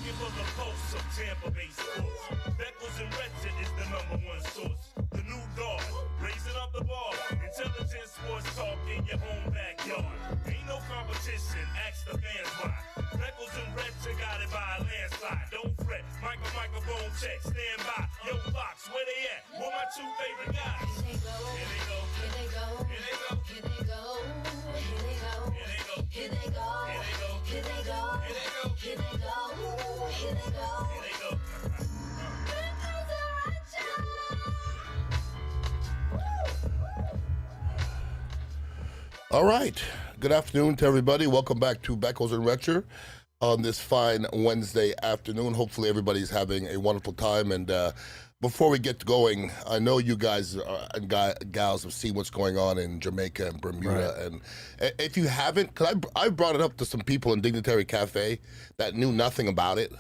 looking for the pulse of Tampa Bay sports. Beckles and Recher is the #1 source. The new guard, raising up the bar. Intelligent sports talk in your own backyard. Ain't no competition, ask the fans why. Beckles and Recher got it by a landslide. Don't fret, microphone check, stand by. Yo, Bucs, where they at? Who my two favorite guys? Here they go. Here they go. Here they go. Here they go. Here they go. Here they go. Here they go. Here they go. Here they go. Here they go. Here they go. Here they go. All right. Good afternoon to everybody. Welcome back to Beckles and Recher on this fine Wednesday afternoon. Hopefully everybody's having a wonderful time. And before we get going, I know you guys and gals have seen what's going on in Jamaica and Bermuda. Right. And if you haven't, because I brought it up to some people in Dignitary Cafe that knew nothing about it.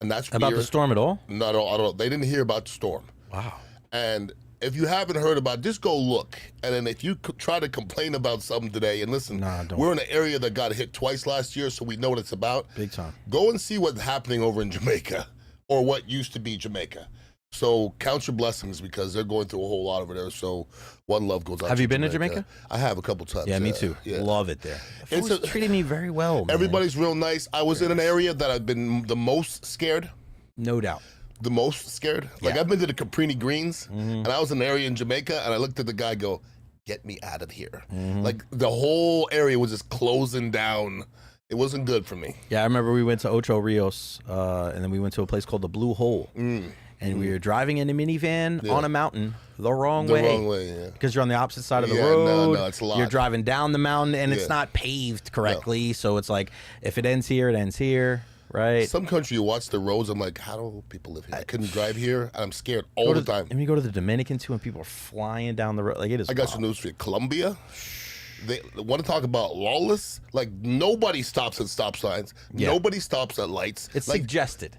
And that's about weird. The storm at all? Not at all. They didn't hear about the storm. Wow. And if you haven't heard about it, just go look. And then if you try to complain about something today, and listen, we're in an area that got hit twice last year, so we know what it's about. Big time. Go and see what's happening over in Jamaica, or what used to be Jamaica. So count your blessings, because they're going through a whole lot over there. So one love goes out. Have to you been Jamaica. to Jamaica? I have a couple times. Yeah, me too. Yeah. Love it there. It's treated me very well, man. Everybody's real nice. I was in an area that I've been the most scared. No doubt. The most scared. Like, I've been to the Caprini Greens, and I was in an area in Jamaica, and I looked at the guy, go, "Get me out of here!" Like, the whole area was just closing down. It wasn't good for me. Yeah, I remember we went to Ocho Rios, and then we went to a place called the Blue Hole, and we were driving in a minivan on a mountain the wrong way. The wrong way, yeah. Because you're on the opposite side of the road. No, it's a lot. You're driving down the mountain, and it's not paved correctly, so it's like, if it ends here, it ends here. Right. Some country, you watch the roads, I'm like, how do people live here? I couldn't drive here. I'm scared all the time. And you go to the Dominican, too, and people are flying down the road. Like, it is I got some news for you. Colombia, they want to talk about lawless. Like, nobody stops at stop signs. Yeah. Nobody stops at lights. It's like, suggested.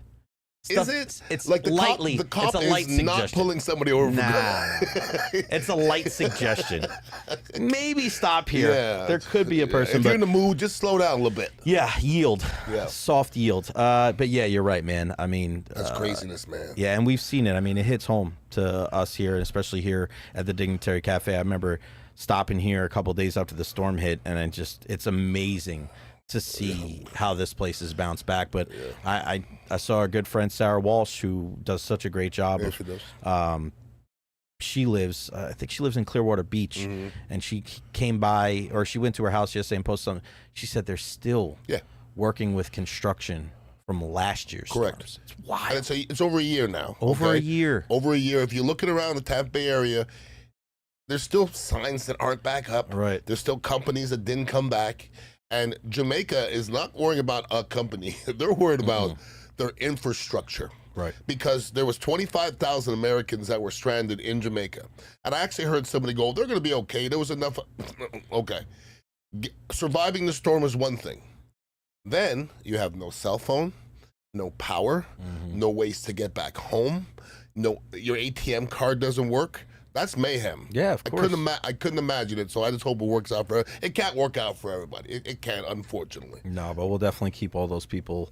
Is it? It's like the lightly. Cop it's a light is not suggestion. pulling somebody over. Nah, it's a light suggestion. Maybe stop here. Yeah, there could be a person. If you're in the mood, just slow down a little bit. Yeah, yield. Yeah, soft yield. But yeah, you're right, man. I mean, that's craziness, man. Yeah, and we've seen it. I mean, it hits home to us here, especially here at the Dignitary Cafe. I remember stopping here a couple of days after the storm hit, and it's amazing to see how this place has bounced back. But I saw our good friend Sarah Walsh, who does such a great job. Yeah, she does. She lives, I think she lives in Clearwater Beach, and she came by, or she went to her house yesterday and posted something. She said they're still working with construction from last year's storms. It's wild. And it's over a year now. Over a year. Over a year. If you're looking around the Tampa Bay area, there's still signs that aren't back up. Right. There's still companies that didn't come back. And Jamaica is not worrying about a company. They're worried about their infrastructure. Right. Because there was 25,000 Americans that were stranded in Jamaica. And I actually heard somebody go, they're going to be okay. There was enough. Okay. Surviving the storm is one thing. Then you have no cell phone, no power, no ways to get back home. No, your ATM card doesn't work. That's mayhem. Yeah, of course. I couldn't imagine it, so I just hope it works out for her. It can't work out for everybody. It can't, unfortunately. No, but we'll definitely keep all those people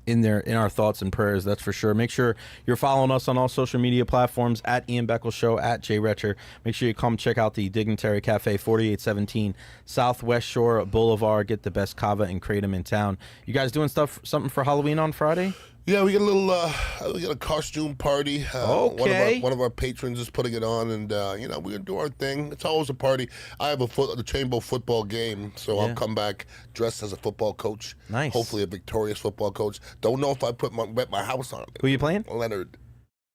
in our thoughts and prayers, that's for sure. Make sure you're following us on all social media platforms, at Ian Beckles Show, at Jay Recher. Make sure you come check out the Dignitary Cafe, 4817 Southwest Shore Boulevard. Get the best kava and kratom in town. You guys doing something for Halloween on Friday? Yeah, we got a costume party. Okay. One of our patrons is putting it on, and we're gonna do our thing. It's always a party. I have the Chamber football game, so I'll come back dressed as a football coach. Nice. Hopefully a victorious football coach. Don't know if I bet my house on it. Who are you playing? Leonard.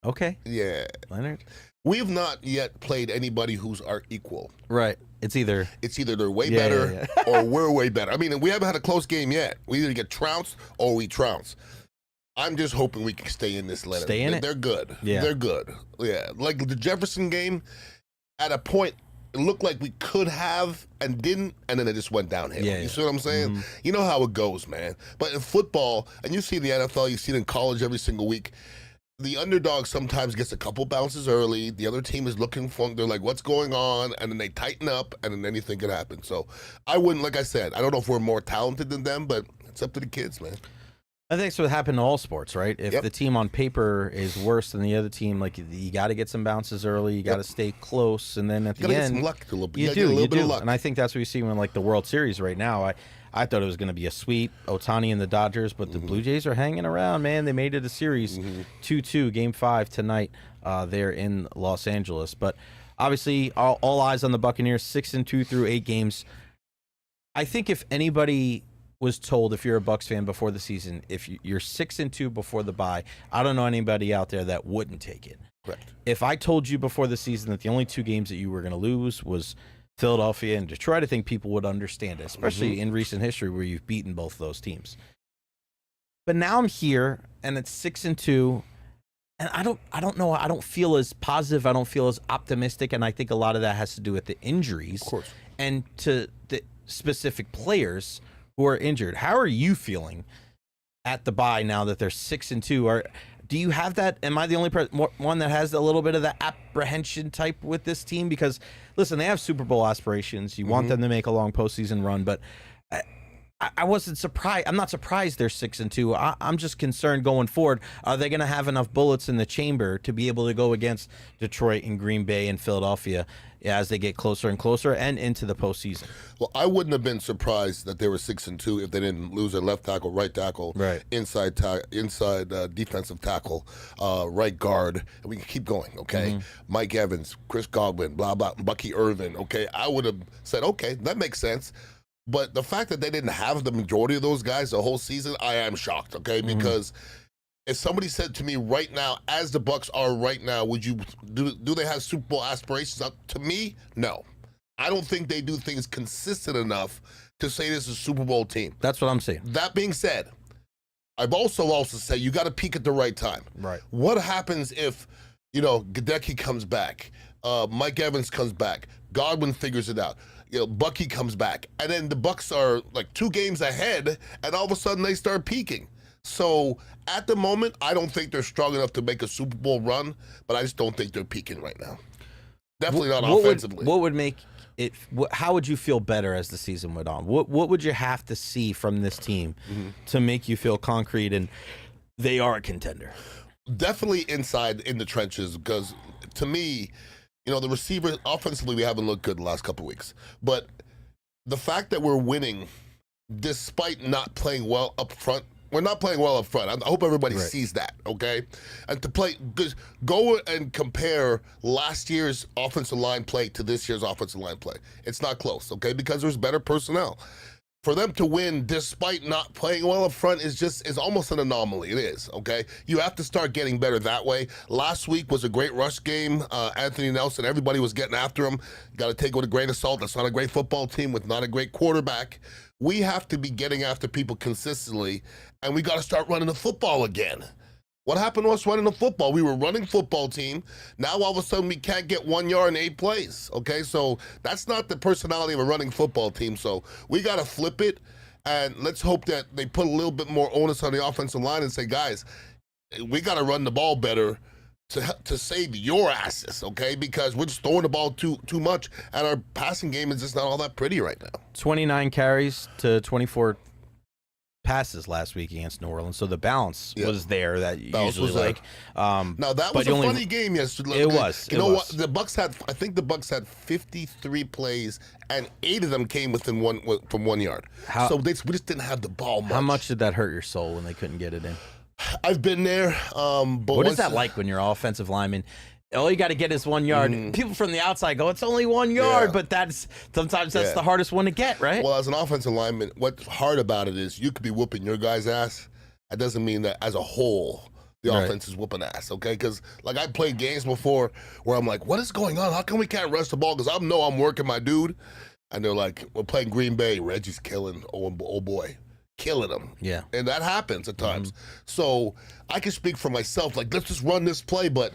Okay. Yeah. Leonard. We have not yet played anybody who's our equal. Right. It's either they're way better or we're way better. I mean, we haven't had a close game yet. We either get trounced or we trounce. I'm just hoping we can stay in this letter. Stay in it? They're good. Yeah. They're good. Yeah. Like the Jefferson game, at a point, it looked like we could have and didn't, and then it just went downhill. You see what I'm saying? You know how it goes, man. But in football, and you see the NFL, you see it in college every single week, the underdog sometimes gets a couple bounces early. The other team is looking for, they're like, what's going on? And then they tighten up, and then anything can happen. So I wouldn't, like I said, I don't know if we're more talented than them, but it's up to the kids, man. I think that's what happened to all sports, right? If the team on paper is worse than the other team, like you got to get some bounces early, you got to stay close, and then at the end, get some luck a little bit. You do, you do. And I think that's what we see when like the World Series right now. I thought it was going to be a sweep, Ohtani and the Dodgers, but the Blue Jays are hanging around, man. They made it a series, 2-2, Game 5 tonight there in Los Angeles. But obviously, all eyes on the Buccaneers, 6-2 through 8 games. I think if anybody was told, if you're a Bucs fan before the season, if you're 6-2 before the bye, I don't know anybody out there that wouldn't take it. Correct. If I told you before the season that the only 2 games that you were going to lose was Philadelphia and Detroit, I think people would understand it, especially in recent history where you've beaten both those teams. But now I'm here and it's 6-2, and I don't know. I don't feel as positive. I don't feel as optimistic, and I think a lot of that has to do with the injuries, of course, and to the specific players who are injured. How are you feeling at the bye now that they're 6-2? Do you have that? Am I the only one that has a little bit of the apprehension type with this team? Because, listen, they have Super Bowl aspirations. You want them to make a long postseason run, but I wasn't surprised. I'm not surprised they're 6-2. I'm just concerned going forward. Are they going to have enough bullets in the chamber to be able to go against Detroit and Green Bay and Philadelphia as they get closer and closer and into the postseason? Well, I wouldn't have been surprised that they were 6-2 if they didn't lose their left tackle, right tackle, inside defensive tackle, right guard, and we can keep going. Okay, Mike Evans, Chris Godwin, blah blah, Bucky Irvin. Okay, I would have said, okay, that makes sense. But the fact that they didn't have the majority of those guys the whole season, I am shocked, okay? Because if somebody said to me right now, as the Bucs are right now, would you do they have Super Bowl aspirations? To me, no. I don't think they do things consistent enough to say this is a Super Bowl team. That's what I'm saying. That being said, I've also said you got to peak at the right time. Right. What happens if, Gadecki comes back, Mike Evans comes back, Godwin figures it out, Bucky comes back, and then the Bucs are like 2 games ahead, and all of a sudden they start peaking. So at the moment, I don't think they're strong enough to make a Super Bowl run, but I just don't think they're peaking right now. Definitely not offensively. What would make it? How would you feel better as the season went on? What would you have to see from this team to make you feel concrete and they are a contender? Definitely inside in the trenches, because to me, the receiver, offensively, we haven't looked good the last couple of weeks. But the fact that we're winning despite not playing well up front, we're not playing well up front. I hope everybody sees that, okay? And go and compare last year's offensive line play to this year's offensive line play. It's not close, okay? Because there's better personnel. For them to win despite not playing well up front is almost an anomaly. It is, okay? You have to start getting better that way. Last week was a great rush game. Anthony Nelson, everybody was getting after him. Got to take it with a grain of salt. That's not a great football team with not a great quarterback. We have to be getting after people consistently, and we got to start running the football again. What happened to us running the football? We were running football team. Now all of a sudden we can't get 1 yard in 8 plays. Okay, so that's not the personality of a running football team. So we got to flip it, and let's hope that they put a little bit more onus on the offensive line and say, guys, we got to run the ball better to save your asses, okay? Because we're just throwing the ball too much, and our passing game is just not all that pretty right now. 29 carries to 24 passes last week against New Orleans, so the balance was there. That usually like. Now that was a funny game yesterday. It was. You know what? The Bucs had. I think the Bucs had 53 plays, and 8 of them came within 1 yard. So we just didn't have the ball much. How much did that hurt your soul when they couldn't get it in? I've been there. But what is that like when you're an offensive lineman? All you got to get is 1 yard. People from the outside go, it's only 1 yard, but sometimes that's the hardest one to get, right? Well, as an offensive lineman, what's hard about it is you could be whooping your guy's ass. That doesn't mean that as a whole the offense is whooping ass, okay? Because like I played games before where I'm like, what is going on? How come we can't rush the ball? Because I know I'm working my dude, and they're like, we're playing Green Bay. Reggie's killing oh boy. Killing them. Yeah. And that happens at times. So I can speak for myself, like, let's just run this play, but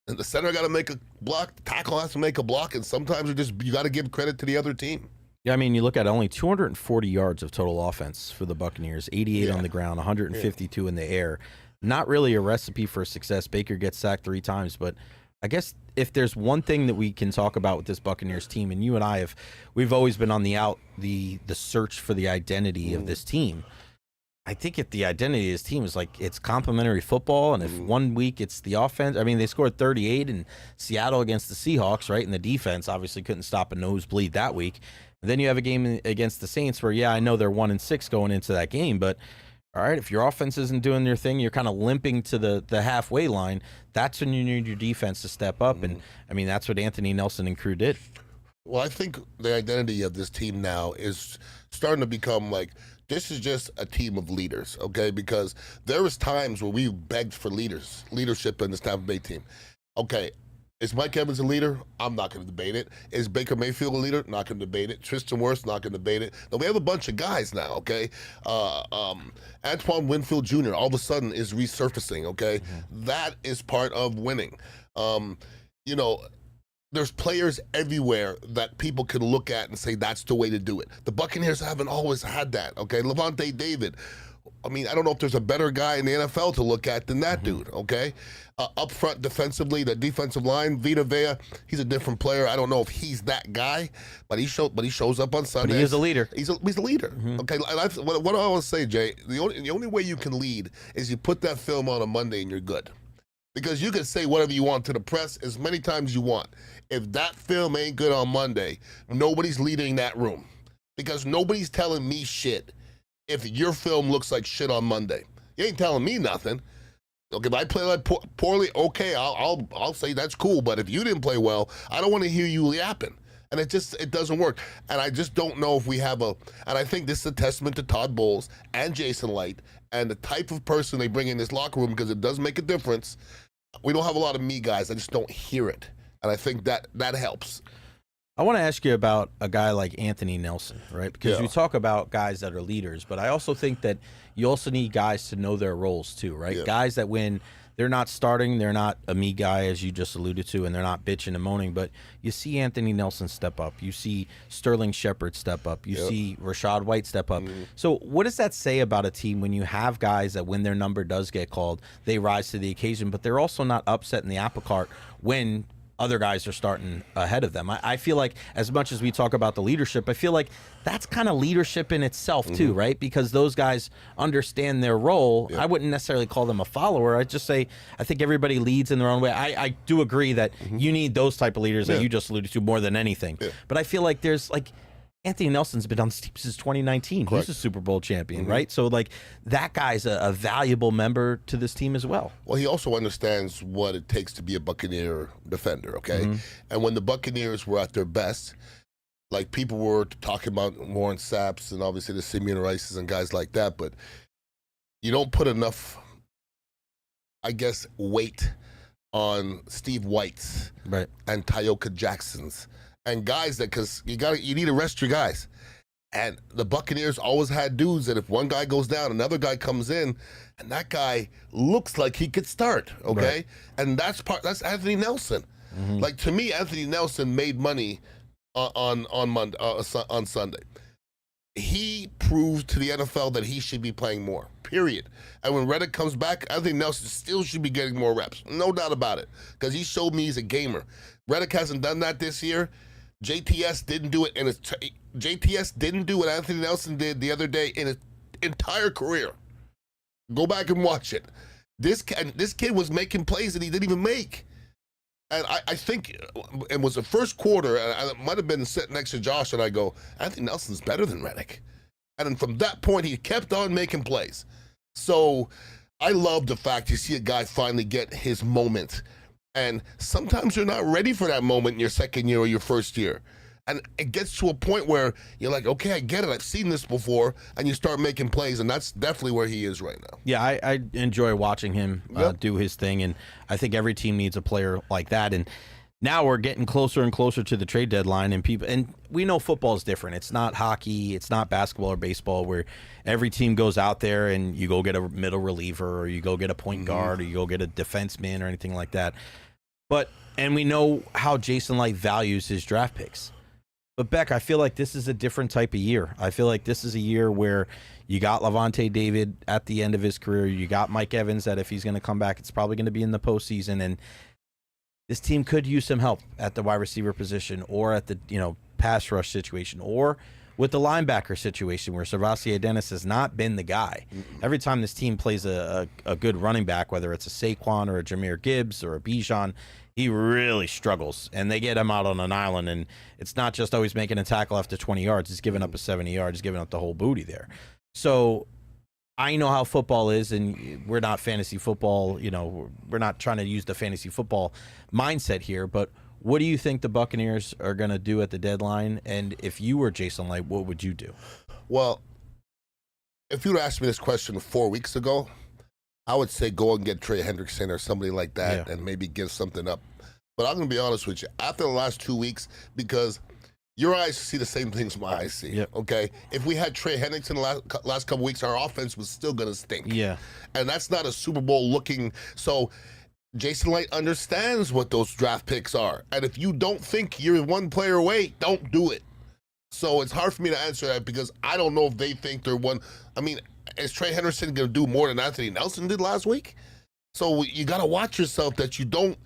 the center got to make a block, the tackle has to make a block, and sometimes you got to give credit to the other team. Yeah, I mean, you look at only 240 yards of total offense for the Buccaneers, 88 on the ground, 152 in the air. Not really a recipe for success. Baker gets sacked 3 times, but I guess if there's one thing that we can talk about with this Buccaneers team, and you and I we've always been on the search for the identity of this team. I think the identity of his team is like it's complementary football, and if 1 week it's the offense. I mean, they scored 38 in Seattle against the Seahawks, right? And the defense obviously couldn't stop a nosebleed that week. And then you have a game against the Saints where, yeah, I know they're 1-6 going into that game, but all right, if your offense isn't doing your thing, you're kind of limping to the halfway line. That's when you need your defense to step up, and I mean that's what Anthony Nelson and crew did. Well, I think the identity of this team now is starting to become like, this is just a team of leaders, okay? Because there was times where we begged for leadership in this Tampa Bay team. Okay, is Mike Evans a leader? I'm not going to debate it. Is Baker Mayfield a leader? Not going to debate it. Tristan Wirfs, not going to debate it. Now, we have a bunch of guys now, okay? Antoine Winfield Jr. all of a sudden is resurfacing, okay? That is part of winning. You know, there's players everywhere that people can look at and say that's the way to do it. The Buccaneers haven't always had that, okay? Levante David. I mean, I don't know if there's a better guy in the NFL to look at than that dude, okay? Up front defensively, the defensive line, Vita Vea, he's a different player. I don't know if he's that guy, but he shows up on Sunday. But he is a leader. He's a leader, okay? What I want to say, Jay, the only way you can lead is you put that film on a Monday and you're good. Because you can say whatever you want to the press as many times as you want. If that film ain't good on Monday, nobody's leading that room. Because nobody's telling me shit if your film looks like shit on Monday. You ain't telling me nothing. Okay, if I play like poorly, okay, I'll say that's cool. But if you didn't play well, I don't want to hear you yapping. And it doesn't work. And I just don't know if we have and I think this is a testament to Todd Bowles and Jason Light and the type of person they bring in this locker room, because it does make a difference. We don't have a lot of me guys. I just don't hear it. And I think that helps. I want to ask you about a guy like Anthony Nelson, right? Because we talk about guys that are leaders, but I also think that you also need guys to know their roles too, right? Yeah. Guys that when they're not starting, they're not a me guy, as you just alluded to, and they're not bitching and moaning, but you see Anthony Nelson step up. You see Sterling Shepard step up. You see Rashad White step up. So what does that say about a team when you have guys that when their number does get called, they rise to the occasion, but they're also not upsetting the apple cart when other guys are starting ahead of them? I feel like as much as we talk about the leadership, I feel like that's kind of leadership in itself too, right? Because those guys understand their role. I wouldn't necessarily call them a follower. I'd just say I think everybody leads in their own way. I do agree that you need those type of leaders that you just alluded to more than anything. But I feel like there's like Anthony Nelson's been on this team since 2019. Correct. He's a Super Bowl champion, right? So, like, that guy's a valuable member to this team as well. Well, he also understands what it takes to be a Buccaneer defender, okay? And when the Buccaneers were at their best, like, people were talking about Warren Saps and obviously the Simeon Rices and guys like that, but you don't put enough, I guess, weight on Steve White's and Tyoka Jackson's. And guys that, because you need to rest your guys. And the Buccaneers always had dudes that if one guy goes down, another guy comes in, and that guy looks like he could start, okay? And that's Anthony Nelson. Like, to me, Anthony Nelson made money on Sunday. He proved to the NFL that he should be playing more, period. And when Reddick comes back, Anthony Nelson still should be getting more reps. No doubt about it, because he showed me he's a gamer. Reddick hasn't done that this year. JTS didn't do it JTS didn't do what Anthony Nelson did the other day in his entire career. Go back and watch it. This kid was making plays that he didn't even make. And I think it was the first quarter, and I might have been sitting next to Josh, and I go, Anthony Nelson's better than Reddick. And then from that point, he kept on making plays. So I love the fact you see a guy finally get his moment. And sometimes you're not ready for that moment in your second year or your first year. And it gets to a point where you're like, okay, I get it. I've seen this before. And you start making plays, and that's definitely where he is right now. Yeah, I enjoy watching him do his thing, and I think every team needs a player like that. And now we're getting closer and closer to the trade deadline, and we know football is different. It's not hockey, it's not basketball or baseball where every team goes out there and you go get a middle reliever or you go get a point guard or you go get a defenseman or anything like that. And we know how Jason Light values his draft picks. But, Beck, I feel like this is a different type of year. I feel like this is a year where you got Levante David at the end of his career. You got Mike Evans that if he's going to come back, it's probably going to be in the postseason. And this team could use some help at the wide receiver position or at the pass rush situation. Or with the linebacker situation where Servassier Dennis has not been the guy. Every time this team plays a good running back, whether it's a Saquon or a Jahmyr Gibbs or a Bijan, he really struggles, and they get him out on an island, and it's not just always making a tackle after 20 yards. He's giving up a 70 yards. He's giving up the whole booty there. So I know how football is, and we're not fantasy football. We're not trying to use the fantasy football mindset here, but what do you think the Buccaneers are going to do at the deadline? And if you were Jason Light, what would you do? Well, if you'd asked me this question 4 weeks ago, I would say go and get Trey Hendrickson or somebody like that and maybe give something up. But I'm going to be honest with you. After the last 2 weeks, because your eyes see the same things my eyes see, okay? If we had Trey Hendrickson the last couple weeks, our offense was still going to stink. Yeah. And that's not a Super Bowl looking. So Jason Light understands what those draft picks are. And if you don't think you're one player away, don't do it. So it's hard for me to answer that because I don't know if they think they're one. I mean, is Trey Hendrickson going to do more than Anthony Nelson did last week? So you got to watch yourself that you don't,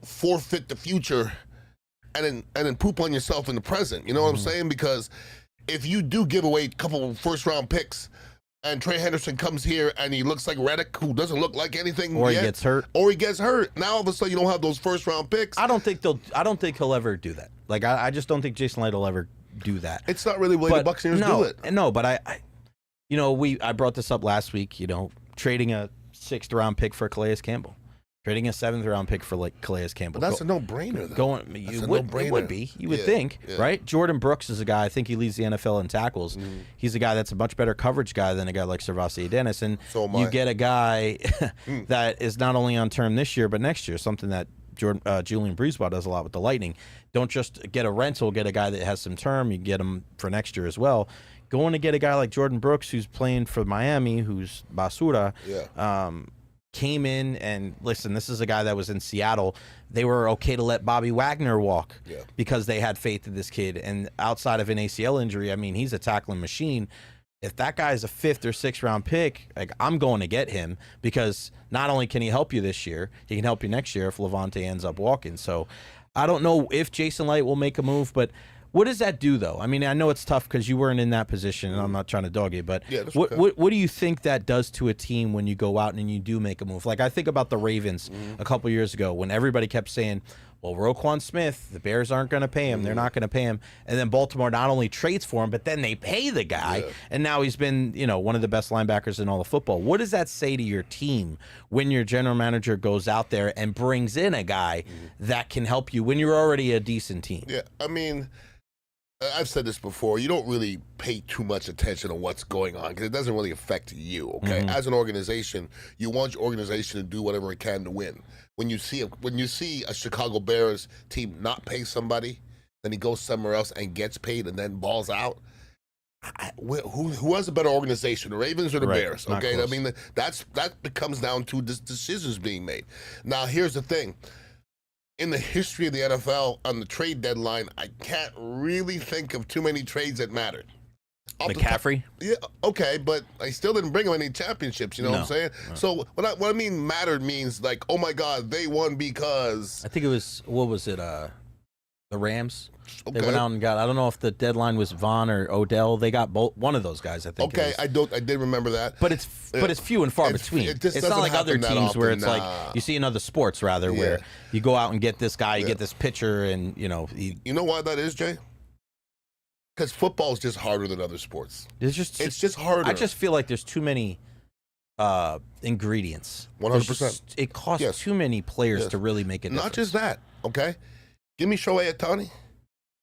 forfeit the future and then poop on yourself in the present. You know what I'm saying? Because if you do give away a couple first-round picks and Trey Hendrickson comes here and he looks like Reddick, who doesn't look like anything or yet, he gets hurt. Now all of a sudden you don't have those first-round picks. I don't think he'll ever do that. Like I just don't think Jason Light will ever do that. It's not really the way the Buccaneers do it. No, but I brought this up last week, trading a 6th-round pick for Calais Campbell. Trading a 7th-round pick for Calais Campbell. But that's a no-brainer, though. It would be. You would think, right? Jordan Brooks is a guy, I think he leads the NFL in tackles. He's a guy that's a much better coverage guy than a guy like Servassier Dennis. And you get a guy that is not only on term this year, but next year, something that Julian Breezeball does a lot with the Lightning. Don't just get a rental, get a guy that has some term. You get him for next year as well. Going to get a guy like Jordan Brooks, who's playing for Miami, who's basura, came in and listen, this is a guy that was in Seattle. They were okay to let Bobby Wagner walk because they had faith in this kid. And outside of an ACL injury, I mean, he's a tackling machine. If that guy's a 5th or 6th-round pick, I'm going to get him because not only can he help you this year, he can help you next year if Levante ends up walking. So I don't know if Jason Light will make a move, but what does that do, though? I mean, I know it's tough because you weren't in that position, and I'm not trying to dog you, but what do you think that does to a team when you go out and you do make a move? Like, I think about the Ravens a couple years ago when everybody kept saying, well, Roquan Smith, the Bears aren't going to pay him. They're not going to pay him. And then Baltimore not only trades for him, but then they pay the guy, and now he's been, one of the best linebackers in all of football. What does that say to your team when your general manager goes out there and brings in a guy that can help you when you're already a decent team? Yeah, I mean, I've said this before. You don't really pay too much attention to what's going on because it doesn't really affect you, okay? As an organization, you want your organization to do whatever it can to win. When you see a Chicago Bears team not pay somebody, then he goes somewhere else and gets paid and then balls out, who has a better organization, the Ravens or the Bears? Okay, I mean, that comes down to decisions being made. Now, here's the thing. In the history of the NFL, on the trade deadline, I can't really think of too many trades that mattered. McCaffrey? Yeah, okay, but I still didn't bring him any championships, you know what I'm saying? No. So what I mean mattered means like, oh my God, they won because... I think it was, what was it, the Rams? Okay. They went out and got, I don't know if the deadline was Vaughn or Odell. They got both, one of those guys, I think. Okay, I did remember that. But it's few and far between. It's not like other teams where it's like, you see in other sports rather, where you go out and get this guy, you get this pitcher, and you know why that is, Jay? Because football is just harder than other sports. It's just harder. I just feel like there's too many ingredients. 100%. It costs too many players to really make it. Not just that, okay? Give me Shohei Ohtani.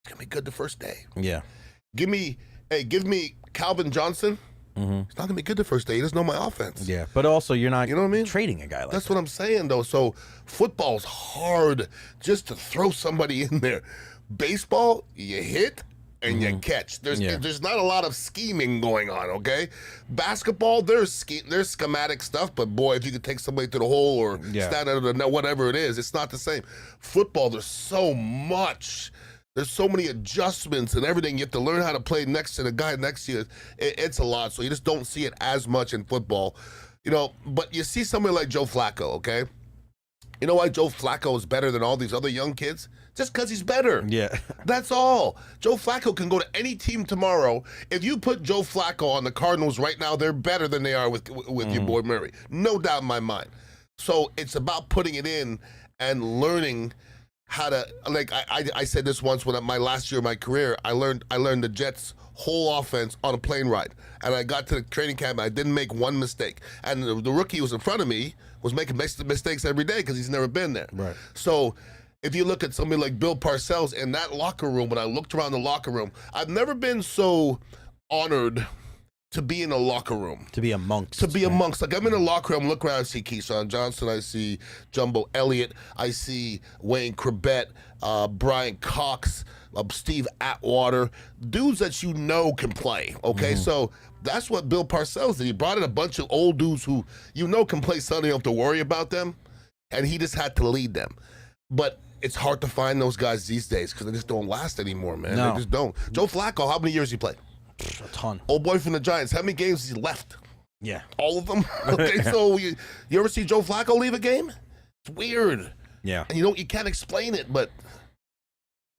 It's gonna be good the first day. Yeah. Give me Calvin Johnson. It's not gonna be good the first day. He doesn't know my offense. Yeah, but also you're not, you know what I mean? Trading a guy like That's what I'm saying though. So football's hard just to throw somebody in there. Baseball, you hit and you catch. There's not a lot of scheming going on, okay? Basketball, there's schematic stuff, but boy, if you could take somebody to the hole or stand under the net, whatever it is, it's not the same. Football, there's so much. There's so many adjustments and everything. You have to learn how to play next to the guy next to you. It's a lot, so you just don't see it as much in football. But you see somebody like Joe Flacco, okay? You know why Joe Flacco is better than all these other young kids? just because he's better. Yeah. That's all. Joe Flacco can go to any team tomorrow. If you put Joe Flacco on the Cardinals right now, they're better than they are with your boy Murray. No doubt in my mind. So it's about putting it in and learning how to, like I said this once when my last year of my career, I learned the Jets' whole offense on a plane ride. And I got to the training camp and I didn't make one mistake. And the rookie who was in front of me was making mistakes every day because he's never been there. Right. So if you look at somebody like Bill Parcells in that locker room, when I looked around the locker room, I've never been so honored to be in a locker room. To be amongst. Like, I'm in a locker room, look around, I see Keyshawn Johnson, I see Jumbo Elliott, I see Wayne Corbett, Brian Cox, Steve Atwater, dudes that you know can play, okay? So that's what Bill Parcells did. He brought in a bunch of old dudes who you know can play Sunday, you don't have to worry about them, and he just had to lead them. But it's hard to find those guys these days because they just don't last anymore, man. No. They just don't. Joe Flacco, how many years he played? A ton. Old boy from the Giants, how many games has he left? Yeah. All of them? Okay, so you ever see Joe Flacco leave a game? It's weird. Yeah. And you can't explain it, but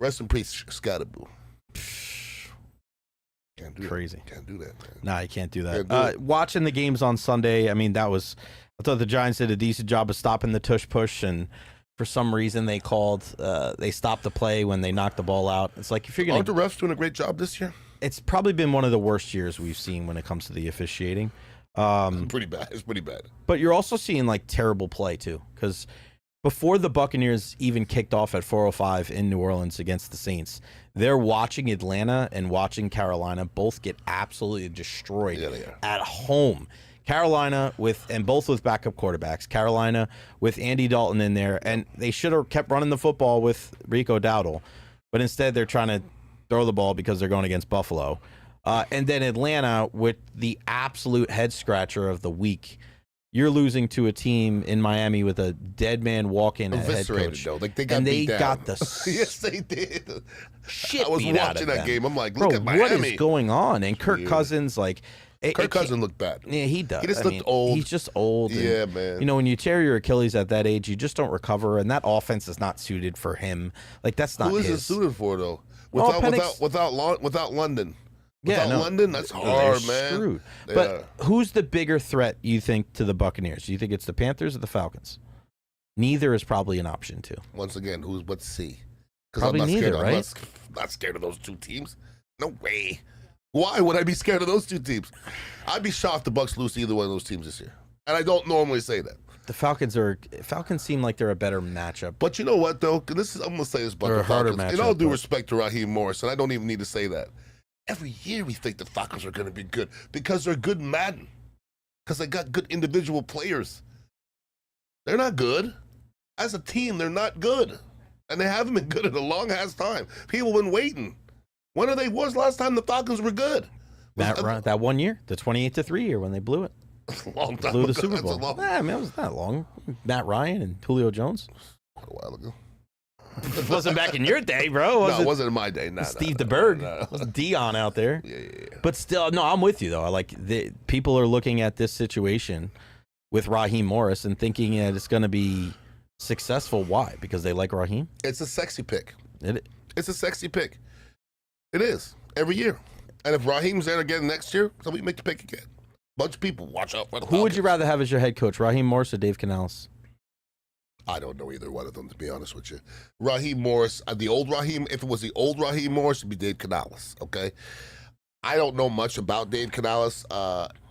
rest in peace, Scottaboo. Can't do Crazy. Can't do that, man. Nah, you can't do Can't that. do it. Watching the games on Sunday, I mean, I thought the Giants did a decent job of stopping the tush push, and for some reason they stopped the play when they knocked the ball out. It's like, if you're going Aren't the refs doing a great job this year? It's probably been one of the worst years we've seen when it comes to the officiating. Pretty bad. It's pretty bad. But you're also seeing like terrible play too, because before the Buccaneers even kicked off at 4:05 in New Orleans against the Saints, they're watching Atlanta and watching Carolina both get absolutely destroyed at home. Carolina both with backup quarterbacks. Carolina with Andy Dalton in there, and they should have kept running the football with Rico Dowdle, but instead they're trying to throw the ball because they're going against Buffalo. And then Atlanta with the absolute head scratcher of the week. You're losing to a team in Miami with a dead man walking at head coach. Though. Like they got and they beat down. got the yes, they did. Shit I was beat out watching of that them. game. I'm like, bro, look at Miami. what is going on? And Kirk Cousins, like, Kirk Cousins looked bad. Yeah, he does. He just looked old. He's just old. Yeah, and, man. You know, when you tear your Achilles at that age, you just don't recover, and that offense is not suited for him. Like, that's not Who is his. it suited for though? Without London. Yeah, Without London, that's hard, man. Screwed. But who's the bigger threat, you think, to the Buccaneers? Do you think it's the Panthers or the Falcons? Neither is probably an option, too. Once again, what's C? Probably neither, right? I'm not scared of those two teams. No way. Why would I be scared of those two teams? I'd be shocked the Bucs lose to either one of those teams this year. And I don't normally say that. The Falcons seem like they're a better matchup. But you know what, though? I'm going to say this about the Falcons. In all due respect to Raheem Morris, and I don't even need to say that. Every year we think the Falcons are going to be good because they're good in Madden. Because they got good individual players. They're not good. As a team, they're not good. And they haven't been good in a long-ass time. People have been waiting. When was last time the Falcons were good? That 1 year, the 28-3 year when they blew it. Long time blew ago. the Super Bowl. I mean, it was not long. Matt Ryan and Julio Jones. A while ago. It wasn't back in your day, bro. No, it wasn't in my day. Steve DeBerg. It was Dion out there. Yeah. But still, no, I'm with you, though. People are looking at this situation with Raheem Morris and thinking that it's going to be successful. Why? Because they like Raheem? It's a sexy pick. It's a sexy pick. It is. Every year. And if Raheem's there again next year, somebody make the pick again. Bunch of people watch out for the Falcons. Who would you rather have as your head coach, Raheem Morris or Dave Canales? I don't know either one of them, to be honest with you. Raheem Morris, the old Raheem, if it was the old Raheem Morris, it'd be Dave Canales, okay? I don't know much about Dave Canales.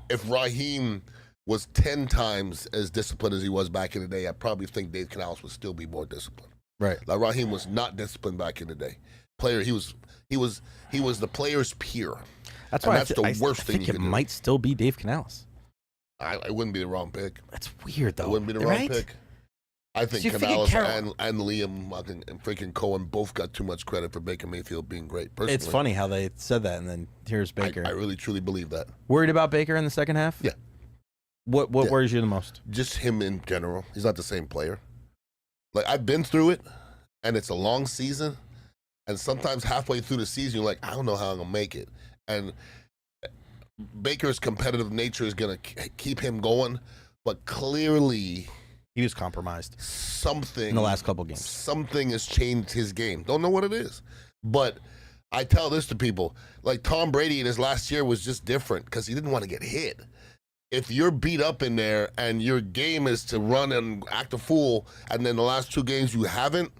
If Raheem was 10 times as disciplined as he was back in the day, I probably think Dave Canales would still be more disciplined. Right. Like Raheem was not disciplined back in the day. He was the player's peer. That's why the worst thing you can do. It might still be Dave Canales. I wouldn't be the wrong pick. That's weird, though. It wouldn't be the wrong pick. I think Canales and Liam and freaking Cohen both got too much credit for Baker Mayfield being great. Personally, it's funny how they said that, and then here's Baker. I really, truly believe that. Worried about Baker in the second half? Yeah. What worries you the most? Just him in general. He's not the same player. Like, I've been through it, and it's a long season, and sometimes halfway through the season, you're like, I don't know how I'm going to make it. And Baker's competitive nature is going to keep him going, but clearly He was compromised. Something in the last couple games. Something has changed his game. Don't know what it is, but I tell this to people: like Tom Brady in his last year was just different because he didn't want to get hit. If you're beat up in there and your game is to run and act a fool, and then the last 2 games you haven't,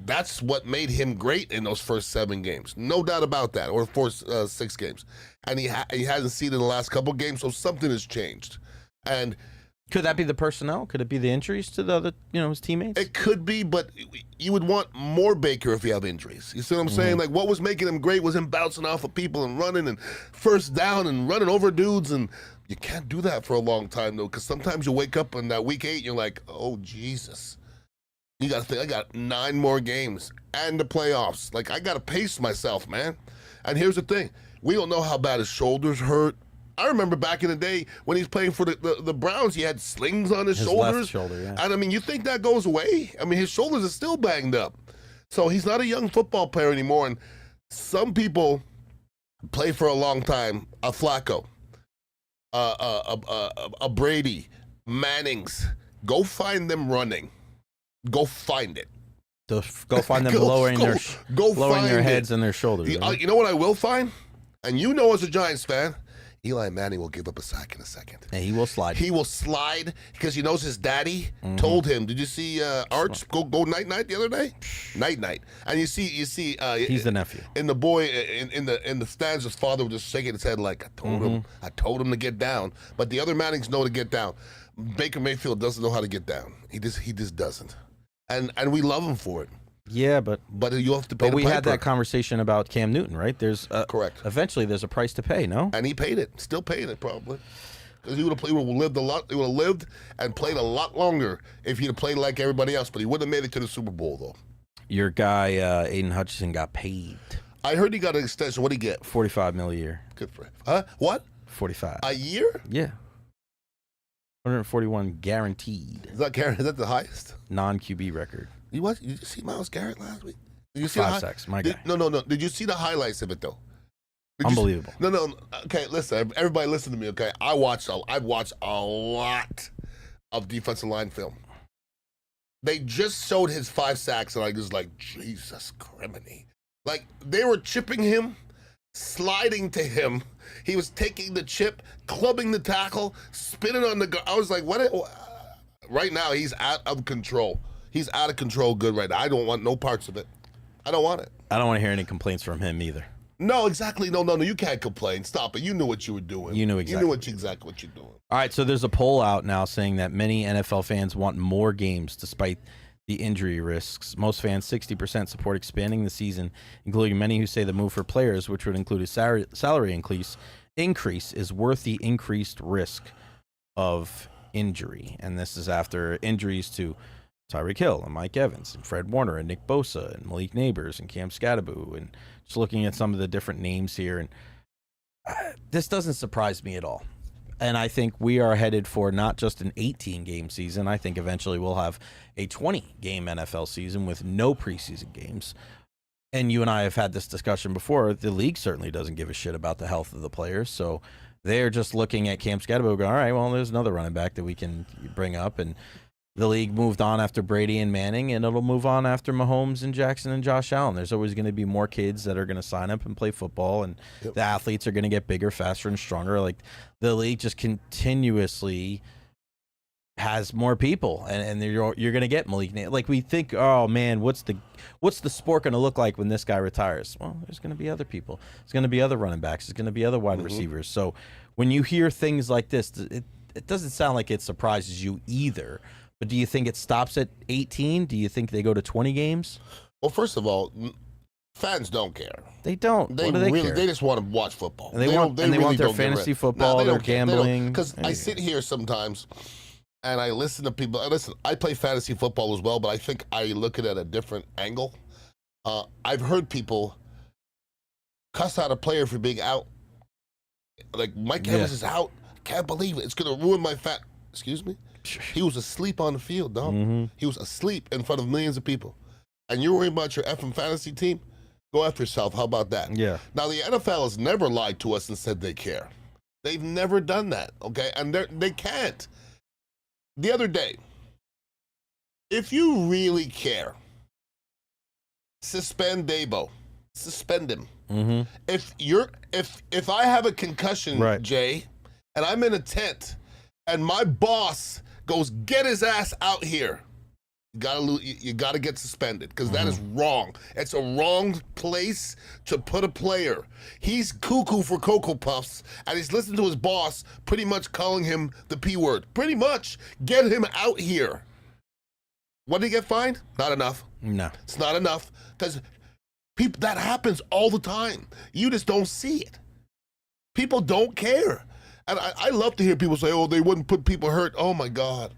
that's what made him great in those first 7 games. No doubt about that, or 6 games. And he hasn't seen it in the last couple games, so something has changed. And could that be the personnel? Could it be the injuries to the other, his teammates? It could be, but you would want more Baker if you have injuries. You see what I'm saying? Like, what was making him great was him bouncing off of people and running and first down and running over dudes. And you can't do that for a long time, though, because sometimes you wake up in that week 8 and you're like, oh, Jesus. You got to think, I got 9 more games and the playoffs. Like, I got to pace myself, man. And here's the thing. We don't know how bad his shoulders hurt. I remember back in the day when he's playing for the Browns, he had slings on his shoulders. Left shoulder, yeah. And, I mean, you think that goes away? I mean, his shoulders are still banged up. So he's not a young football player anymore. And some people play for a long time. A Flacco, a Brady, Mannings. Go find them running. Go find it. Go find them lowering their heads and their shoulders. Right? You know what I will find? And you know as a Giants fan, Eli Manning will give up a sack in a second. And he will slide. He will slide because he knows his daddy told him. Did you see Arch go night-night the other day? Night-night. And you see he's the nephew. And the boy in the stands, his father was just shaking his head like, I told him to get down. But the other Mannings know to get down. Baker Mayfield doesn't know how to get down. He just doesn't. And we love him for it. Yeah, but you have to pay. But we had that conversation about Cam Newton, right? There's correct. Eventually, there's a price to pay, no? And he paid it. Still paying it, probably. Because he would have lived a lot. He would have lived and played a lot longer if he'd have played like everybody else. But he wouldn't have made it to the Super Bowl, though. Your guy, Aiden Hutchinson, got paid. I heard he got an extension. What did he get? $45 million a year. Good for him. Huh? What? 45 a year? Yeah. 141 guaranteed. Is that the highest non-QB record? Did you see Myles Garrett last week? Did you see 5 sacks, my guy. No. Did you see the highlights of it though? Unbelievable. No. Okay, listen. Everybody, listen to me. Okay, I've watched a lot of defensive line film. They just showed his 5 sacks, and I was like, Jesus criminy! Like they were chipping him, sliding to him. He was taking the chip, clubbing the tackle, spinning on the. I was like, what? Right now, he's out of control. He's out of control good right now. I don't want no parts of it. I don't want it. I don't want to hear any complaints from him either. No, exactly. No. You can't complain. Stop it. You knew what you were doing. You knew exactly what you're doing. All right, so there's a poll out now saying that many NFL fans want more games despite the injury risks. Most fans, 60%, support expanding the season, including many who say the move for players, which would include a salary increase, is worth the increased risk of injury. And this is after injuries to Tyreek Hill and Mike Evans and Fred Warner and Nick Bosa and Malik Neighbors and Cam Scatterbo, and just looking at some of the different names here. And this doesn't surprise me at all. And I think we are headed for not just an 18-game season. I think eventually we'll have a 20-game NFL season with no preseason games. And you and I have had this discussion before. The league certainly doesn't give a shit about the health of the players. So they're just looking at Cam Scatterbo going, all right, well, there's another running back that we can bring up. And the league moved on after Brady and Manning, and it'll move on after Mahomes and Jackson and Josh Allen. There's always going to be more kids that are going to sign up and play football, and the athletes are going to get bigger, faster, and stronger. Like, the league just continuously has more people, and you're going to get Malik. Like, we think, oh man, what's the sport going to look like when this guy retires? Well, there's going to be other people. There's going to be other running backs. There's going to be other wide receivers. So when you hear things like this, it doesn't sound like it surprises you either. But do you think it stops at 18? Do you think they go to 20 games? Well, first of all, fans don't care. They don't. What do they care? They just want to watch football. And they want their fantasy football, their gambling. Because I sit here sometimes and I listen to people. Listen, I play fantasy football as well, but I think I look at it at a different angle. I've heard people cuss out a player for being out. Like, Mike Evans is out. Can't believe it. It's going to ruin my Excuse me? He was asleep on the field, dog. He was asleep in front of millions of people. And you're worried about your effing fantasy team? Go after yourself. How about that? Yeah. Now, the NFL has never lied to us and said they care. They've never done that, okay? And they can't. The other day, if you really care, suspend Dabo. Suspend him. Mm-hmm. If I have a concussion, right, Jay, and I'm in a tent, and my boss goes, get his ass out here, you gotta get suspended, because that is wrong. It's a wrong place to put a player. He's cuckoo for Cocoa Puffs, and he's listening to his boss pretty much calling him the P word. Pretty much. Get him out here. What did he get fined? Not enough. No. It's not enough, because people, that happens all the time. You just don't see it. People don't care. And I love to hear people say, oh, they wouldn't put people hurt. Oh, my God.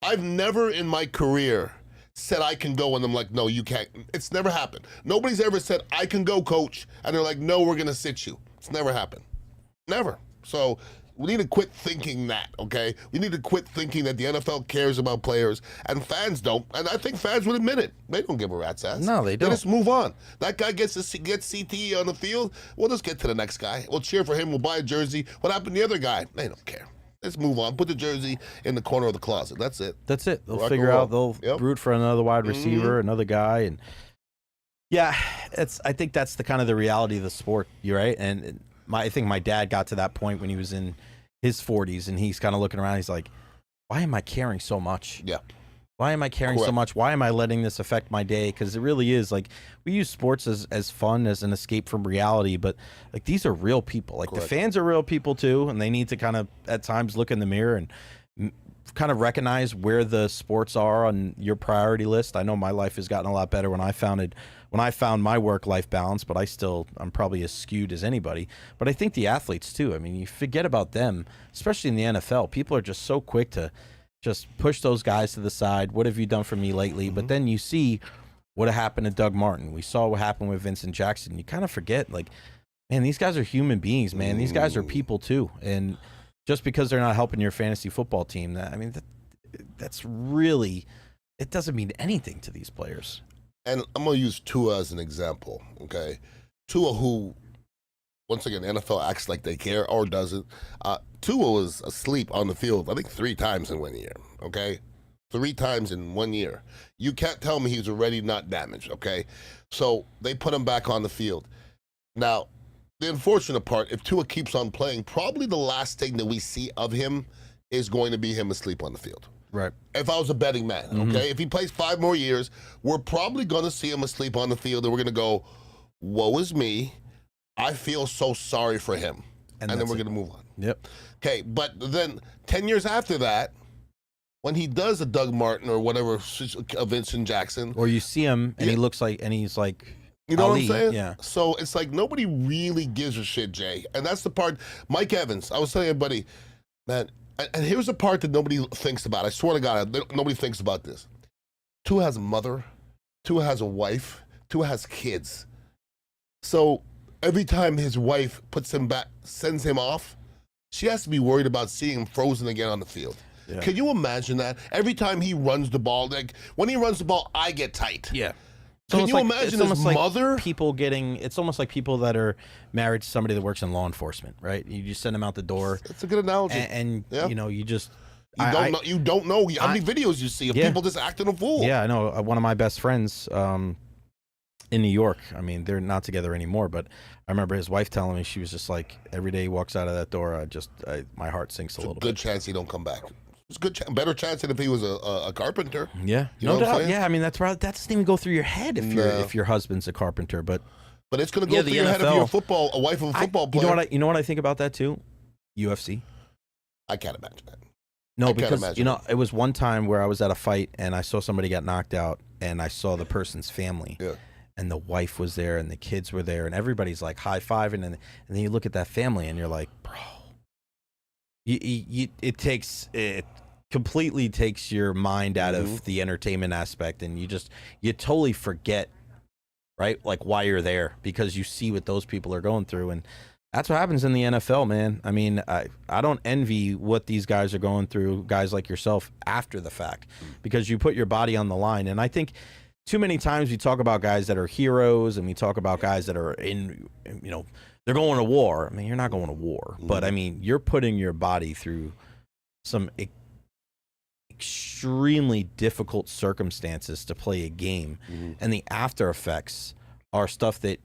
I've never in my career said I can go, and I'm like, no, you can't. It's never happened. Nobody's ever said, I can go, coach. And they're like, no, we're going to sit you. It's never happened. Never. So we need to quit thinking that, okay? We need to quit thinking that the NFL cares about players, and fans don't. And I think fans would admit it. They don't give a rat's ass. No, they don't. They just move on. That guy gets CTE on the field. We'll just get to the next guy. We'll cheer for him. We'll buy a jersey. What happened to the other guy? They don't care. Let's move on. Put the jersey in the corner of the closet. That's it. That's it. They'll figure out. They'll root for another wide receiver, another guy, and yeah, I think that's the kind of the reality of the sport. You're right, and I think my dad got to that point when he was in his 40s, and he's kind of looking around. He's like, "Why am I caring so much? Yeah. Why am I caring so much? Why am I letting this affect my day?" Because it really is like we use sports as fun, as an escape from reality, but like these are real people. Like the fans are real people too, and they need to kind of at times look in the mirror and kind of recognize where the sports are on your priority list. I know my life has gotten a lot better when I found my work-life balance, but I'm probably as skewed as anybody. But I think the athletes too. I mean, you forget about them, especially in the NFL. People are just so quick to just push those guys to the side. What have you done for me lately? But then you see what happened to Doug Martin. We saw what happened with Vincent Jackson. You kind of forget, like, man, these guys are human beings, man. These guys are people too. And just because they're not helping your fantasy football team, that's really, it doesn't mean anything to these players. And I'm going to use Tua as an example, okay? Tua, who, once again, NFL acts like they care or doesn't. Tua was asleep on the field, I think 3 times in 1 year, okay? 3 times in 1 year. You can't tell me he was already not damaged, okay? So they put him back on the field. Now, the unfortunate part, if Tua keeps on playing, probably the last thing that we see of him is going to be him asleep on the field. Right. If I was a betting man, okay? If he plays 5 more years, we're probably going to see him asleep on the field, and we're going to go, woe is me. I feel so sorry for him. And then we're going to move on. Yep. Okay, but then 10 years after that, when he does a Doug Martin or whatever, a Vincent Jackson. Or you see him, and he looks like, and he's like, you know Ali. what I'm saying? Yeah. So it's like nobody really gives a shit, Jay. And that's the part. Mike Evans, I was telling everybody, man, and here's the part that nobody thinks about. I swear to God, nobody thinks about this. Tua has a mother. Tua has a wife. Tua has kids. So every time his wife puts him back, sends him off, she has to be worried about seeing him frozen again on the field. Yeah. Can you imagine that? Every time he runs the ball, like when he runs the ball, I get tight. Yeah. Can you imagine his mother? It's almost like people that are married to somebody that works in law enforcement, right? You just send them out the door. That's a good analogy. And you know, you just... You don't know how many videos you see of people just acting a fool. Yeah, I know. One of my best friends in New York, I mean, they're not together anymore, but I remember his wife telling me, she was just like, every day he walks out of that door, my heart sinks a little bit. Good chance he don't come back. It's a better chance than if he was a carpenter. Yeah, no doubt. Yeah, I mean, that doesn't even go through your head if your husband's a carpenter, but it's going to go through your head if you're a wife of a football player. You know what I think about that too? UFC. I can't imagine that. No, because it was one time where I was at a fight and I saw somebody get knocked out, and I saw the person's family. Yeah. And the wife was there, and the kids were there, and everybody's like high-fiving, and then you look at that family, and you're like, bro, it completely takes your mind out of the entertainment aspect, and you totally forget, right, like why you're there, because you see what those people are going through, and that's what happens in the NFL, man. I mean, I don't envy what these guys are going through, guys like yourself, after the fact, because you put your body on the line, and I think too many times we talk about guys that are heroes, and we talk about guys that are they're going to war. I mean, you're not going to war, but I mean, you're putting your body through some extremely difficult circumstances to play a game, and the after effects are stuff that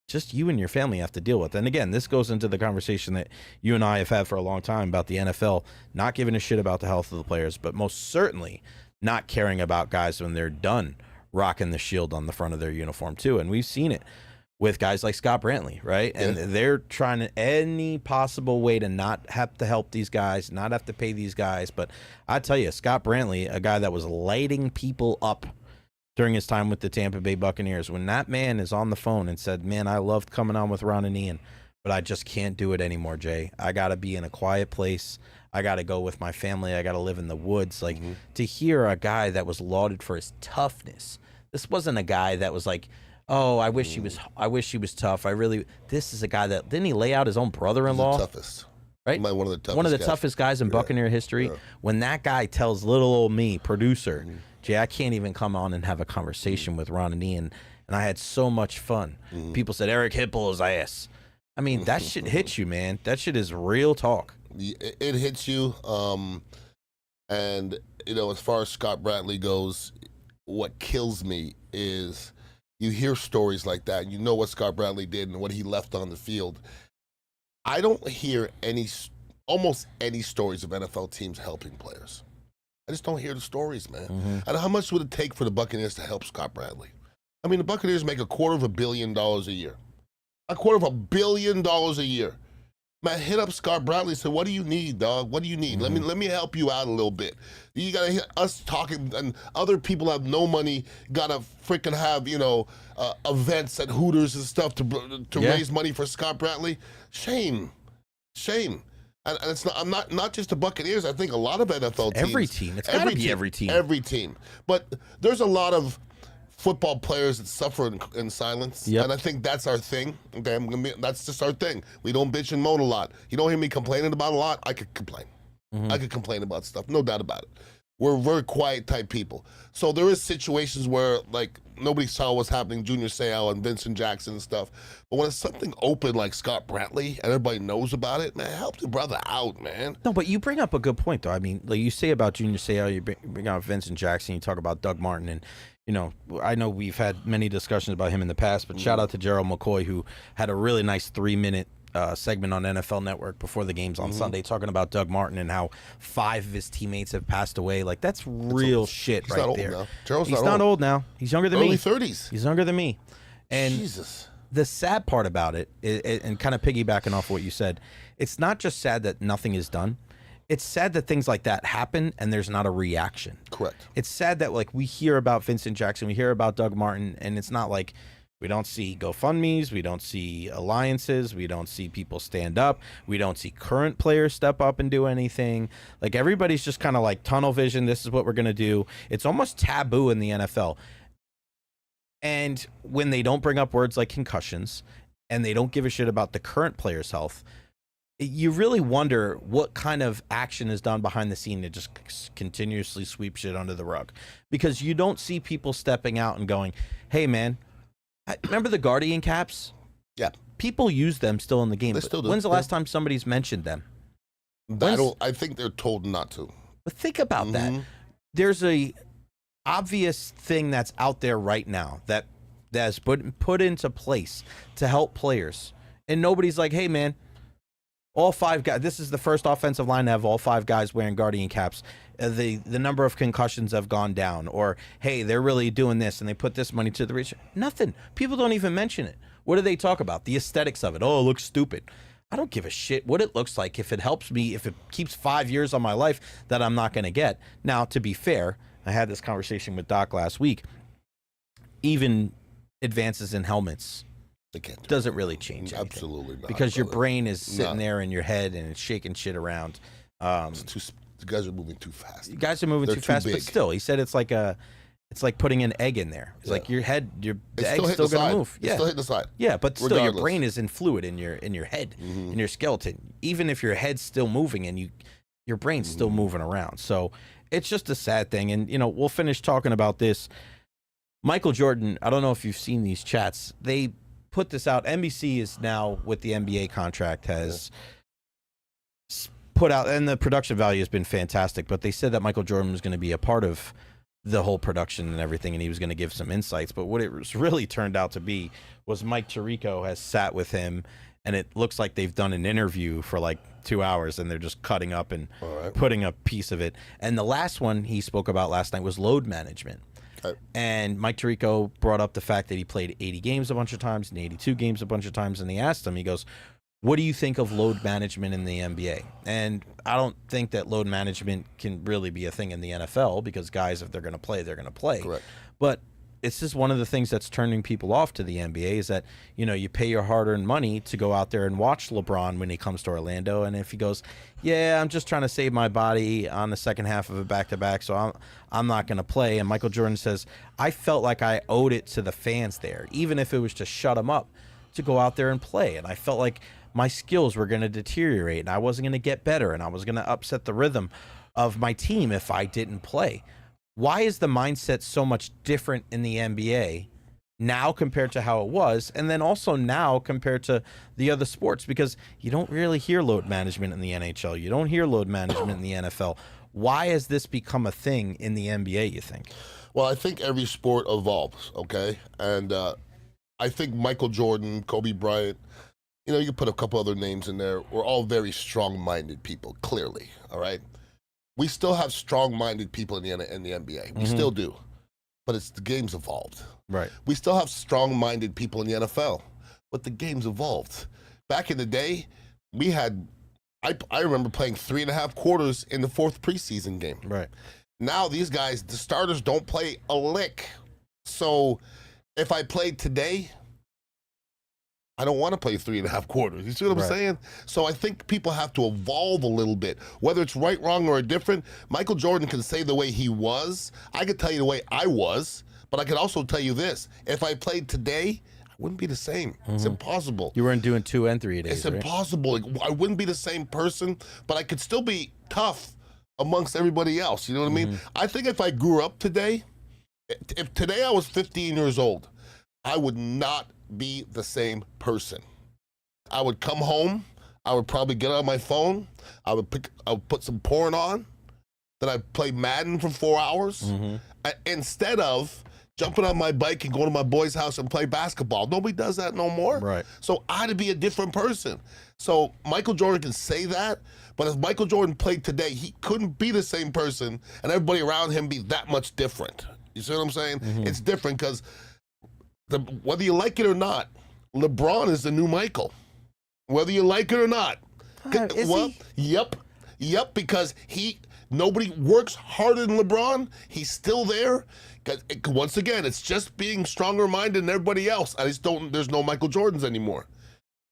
just you and your family have to deal with. And again, this goes into the conversation that you and I have had for a long time about the NFL not giving a shit about the health of the players, but most certainly not caring about guys when they're done rocking the shield on the front of their uniform too. And we've seen it with guys like Scott Brantley, right? And they're trying to any possible way to not have to help these guys, not have to pay these guys. But I tell you, Scott Brantley, a guy that was lighting people up during his time with the Tampa Bay Buccaneers, when that man is on the phone and said, man, I loved coming on with Ron and Ian, but I just can't do it anymore, Jay. I got to be in a quiet place. I got to go with my family. I got to live in the woods. Like, to hear a guy that was lauded for his toughness. This wasn't a guy that was like, oh, I wish he was tough. This is a guy that, didn't he lay out his own brother-in-law? He's the toughest. Right? One of the toughest guys in Buccaneer history. Yeah. When that guy tells little old me, producer, Jay, I can't even come on and have a conversation with Ron and Ian, and I had so much fun. People said Eric Hipple his ass. I mean, that shit hits you, man. That shit is real talk. It hits you. And, as far as Scott Brantley goes, what kills me is you hear stories like that. You know what Scott Brantley did and what he left on the field. I don't hear almost any stories of NFL teams helping players. I just don't hear the stories, man. And how much would it take for the Buccaneers to help Scott Brantley? I mean, the Buccaneers make $250 million a year. $250 million a year. Man, hit up Scott Brantley and say, what do you need, dog? What do you need? Let me help you out a little bit. You got to hear us talking, and other people have no money, got to freaking have, events at Hooters and stuff to raise money for Scott Brantley. Shame. And it's not just the Buccaneers. I think a lot of NFL teams. Every team. It's got to be every team. Every team. But there's a lot of football players that suffer in silence. Yep. And I think that's our thing. Okay, that's just our thing. We don't bitch and moan a lot. You don't hear me complaining about a lot. I could complain. I could complain about stuff. No doubt about it. We're very quiet type people. So there is situations where, like, nobody saw what's happening, Junior Seau and Vincent Jackson and stuff. But when it's something open like Scott Brantley and everybody knows about it, man, help your brother out, man. No, but you bring up a good point, though. I mean, like you say about Junior Seau, you bring out Vincent Jackson, you talk about Doug Martin, and I know we've had many discussions about him in the past, but shout out to Gerald McCoy, who had a really nice 3-minute segment on NFL Network before the games on Sunday, talking about Doug Martin and how 5 of his teammates have passed away. Like, that's real shit right there. He's not old now. He's younger than me. Early 30s. He's younger than me. And Jesus. The sad part about it, and kind of piggybacking off what you said, it's not just sad that nothing is done. It's sad that things like that happen and there's not a reaction. Correct. It's sad that, like, we hear about Vincent Jackson, we hear about Doug Martin, and it's not like we don't see GoFundMes, we don't see alliances, we don't see people stand up, we don't see current players step up and do anything. Like, everybody's just kind of like tunnel vision, this is what we're going to do. It's almost taboo in the NFL. And when they don't bring up words like concussions and they don't give a shit about the current player's health, you really wonder what kind of action is done behind the scene to just continuously sweep shit under the rug. Because you don't see people stepping out and going, hey, man, remember the Guardian caps? Yeah. People use them still in the game. They still do. When's the last time somebody's mentioned them? I think they're told not to. But think about that. There's a obvious thing that's out there right now that's put into place to help players. And nobody's like, hey, man, all 5 guys, this is the first offensive line to have all 5 guys wearing Guardian caps. The number of concussions have gone down. Or, hey, they're really doing this and they put this money to the research. Nothing. People don't even mention it. What do they talk about? The aesthetics of it. Oh, it looks stupid. I don't give a shit what it looks like if it helps me, if it keeps 5 years on my life that I'm not going to get. Now, to be fair, I had this conversation with Doc last week. Even advances in helmets doesn't really change anything. Absolutely not. Because your brain is sitting there in your head and it's shaking shit around. The guys are moving too fast. You guys are moving too fast, but still, he said it's like putting an egg in there. It's like your head, the egg's still going to move. It's still hitting the side. Yeah, but still, your brain is in fluid in your head, in your skeleton. Even if your head's still moving and your brain's still moving around. So it's just a sad thing. And we'll finish talking about this. Michael Jordan, I don't know if you've seen these chats. They put this out. NBC is now, with the NBA contract, has put out, and the production value has been fantastic, but they said that Michael Jordan was going to be a part of the whole production and everything, and he was going to give some insights. But what it was really turned out to be was Mike Tirico has sat with him, and it looks like they've done an interview for like 2 hours, and they're just cutting up and putting a piece of it. And the last one he spoke about last night was load management. And Mike Tirico brought up the fact that he played 80 games a bunch of times and 82 games a bunch of times, and he asked him, he goes, what do you think of load management in the NBA? And I don't think that load management can really be a thing in the NFL, because guys, if they're going to play, they're going to play. Correct. But it's just one of the things that's turning people off to the NBA is that, you know, you pay your hard-earned money to go out there and watch LeBron when he comes to Orlando, and if he goes, yeah, I'm just trying to save my body on the second half of a back-to-back, so I'm not going to play. And Michael Jordan says, I felt like I owed it to the fans there, even if it was to shut them up, to go out there and play. And I felt like my skills were going to deteriorate, and I wasn't going to get better, and I was going to upset the rhythm of my team if I didn't play. Why is the mindset so much different in the NBA now compared to how it was, and then also now compared to the other sports? Because you don't really hear load management in the NHL. You don't hear load management in the NFL. Why has this become a thing in the NBA, you think? Well, I think every sport evolves, okay? And I think Michael Jordan, Kobe Bryant, you know, you can put a couple other names in there. We're all very strong-minded people, clearly, all right? We still have strong-minded people in the NBA. We still do. But the game's evolved. Right. We still have strong-minded people in the NFL, but the game's evolved. Back in the day, we had, I remember playing 3.5 quarters in the 4th preseason game. Right. Now these guys, the starters don't play a lick. So if I played today, I don't want to play 3.5 quarters. You see what I'm saying? So I think people have to evolve a little bit. Whether it's right, wrong, or indifferent, Michael Jordan can say the way he was. I could tell you the way I was, but I could also tell you this. If I played today, I wouldn't be the same. It's impossible. You weren't doing 2 and 3 days, It's impossible. I wouldn't be the same person, but I could still be tough amongst everybody else. You know what I mean? I think if I grew up today, if today I was 15 years old, I would not be the same person. I would come home, I would probably get on my phone, I would put some porn on, then I'd play Madden for 4 hours, instead of jumping on my bike and going to my boy's house and play basketball. Nobody does that no more. Right. So I'd be a different person. So Michael Jordan can say that, but if Michael Jordan played today, he couldn't be the same person and everybody around him be that much different. You see what I'm saying? It's different because whether you like it or not, LeBron is the new Michael. Whether you like it or not. Is he? Yep, because nobody works harder than LeBron. He's still there. Once again, it's just being stronger minded than everybody else. There's no Michael Jordans anymore.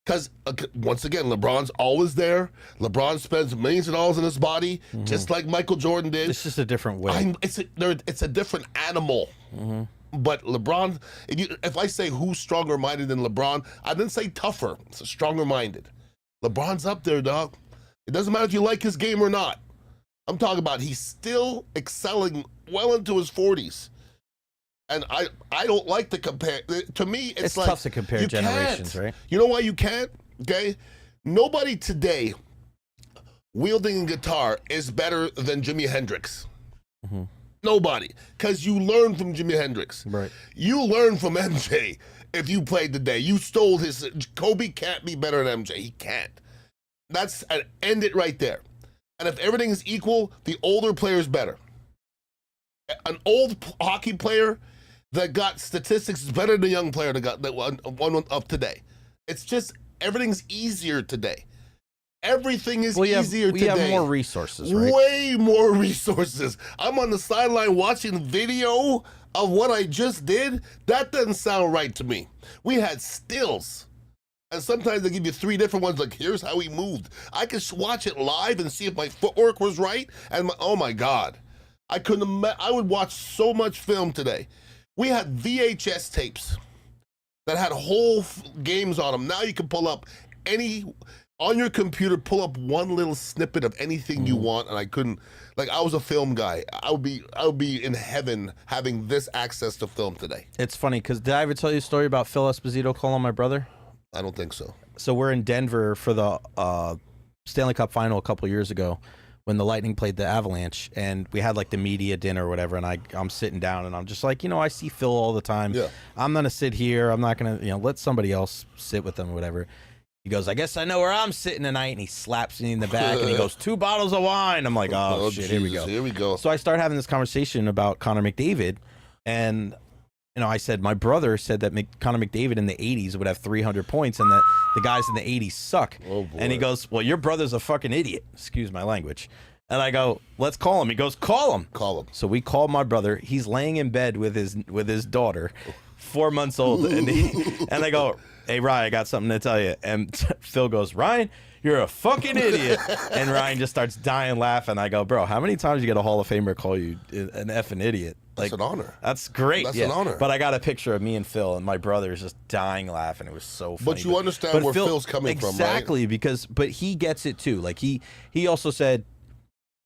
Because, once again, LeBron's always there. LeBron spends millions of dollars on his body, just like Michael Jordan did. It's just a different way. It's a different animal. But LeBron, if I say who's stronger minded than LeBron, I didn't say tougher. It's stronger minded. LeBron's up there, dog. It doesn't matter if you like his game or not. I'm talking about he's still excelling well into his 40s. And I don't like to compare. To me, it's like, tough to compare generations, right? You know why you can't? Okay? Nobody today wielding a guitar is better than Jimi Hendrix. Nobody. Because you learn from Jimi Hendrix. Right. You learn from MJ if you played today. You stole his. Kobe can't be better than MJ. He can't. End it right there. And if everything is equal, the older player is better. An old hockey player that got statistics is better than a young player that one up today. It's just everything's easier today. Everything is easier today. We have more resources, right? Way more resources. I'm on the sideline watching video of what I just did. That doesn't sound right to me. We had stills. And sometimes they give you 3 different ones, like, here's how he moved. I could watch it live and see if my footwork was right. And oh my God. I would watch so much film today. We had VHS tapes that had whole games on them. Now you can pull up on your computer, pull up one little snippet of anything you want, and I couldn't. Like, I was a film guy. I would be in heaven having this access to film today. It's funny because did I ever tell you a story about Phil Esposito calling my brother? I don't think so. So we're in Denver for the Stanley Cup final a couple years ago when the Lightning played the Avalanche, and we had like the media dinner or whatever, and I'm sitting down and I'm just like, I see Phil all the time. Yeah. I'm gonna sit here. I'm not gonna, let somebody else sit with them or whatever. He goes, I guess I know where I'm sitting tonight, and he slaps me in the back and he goes, 2 bottles of wine. I'm like, oh shit, Jesus, here we go. So I start having this conversation about Connor McDavid, and I said my brother said that Connor McDavid in the 80s would have 300 points and that the guys in the 80s suck. Oh, boy. And he goes, well, your brother's a fucking idiot. Excuse my language. And I go, let's call him. He goes, call him. Call him. So we called my brother. He's laying in bed with his daughter, 4 months old. And I go, hey, Ryan, I got something to tell you. And Phil goes, Ryan, you're a fucking idiot. And Ryan just starts dying laughing. I go, bro, how many times you get a Hall of Famer call you an effing idiot? That's an honor. That's great. That's an honor. But I got a picture of me and Phil, and my brother's just dying laughing. It was so funny. But you understand where Phil's coming from, right? Exactly, but he gets it too. Like he also said